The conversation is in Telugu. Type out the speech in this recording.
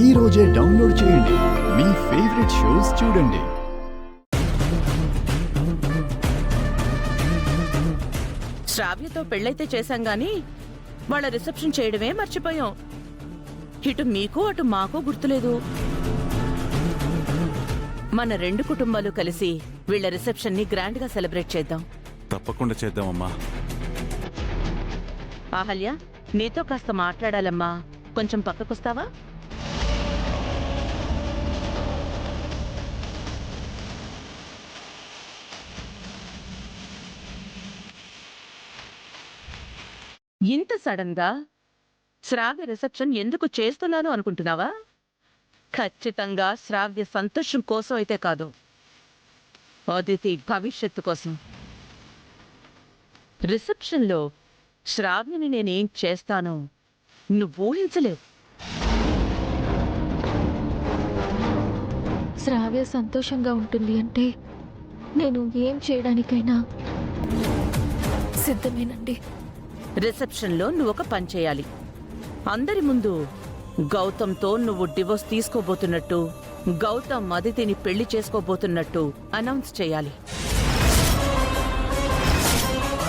ఈ రోజే డౌన్లోడ్ చేయండి. మీ ఫేవరెట్ షోస్ చూడండి. శ్రావ్యతో పెళ్ళైతే చేశాం గాని వాళ్ళ రిసెప్షన్ చేయడమే మర్చిపోయాం. ఇటు మీకు అటు మాకు గుర్తులేదు. మన రెండు కుటుంబాలు కలిసి వీళ్ళ రిసెప్షన్ ని గ్రాండ్ గా సెలబ్రేట్ చేద్దాం. తప్పకుండా చేద్దామమ్మా. ఆహల్య, నీతో కాస్త మాట్లాడాలమ్మా. కొంచెం పక్కకొస్తావా? ఇంత సడన్ గా శ్రావ్య రిసెప్షన్ ఎందుకు చేస్తున్నాను అనుకుంటున్నావా? ఖచ్చితంగా శ్రావ్య సంతోషం కోసం అయితే కాదు, అదితి భవిష్యత్తు కోసం. రిసెప్షన్లో శ్రావ్యని నేనేం చేస్తానో నువ్వు ఊహించలేవు. శ్రావ్య సంతోషంగా ఉంటుంది అంటే నేను ఏం చేయడానికైనా సిద్ధమేనండి. రిసెప్షన్లో నువ్వు ఒక పని చేయాలి. అందరి ముందు గౌతమ్తో నువ్వు డివోర్స్ తీసుకోబోతున్నట్టు, గౌతమ్ అదితిని పెళ్లి చేసుకోబోతున్నట్టు అనౌన్స్ చేయాలి.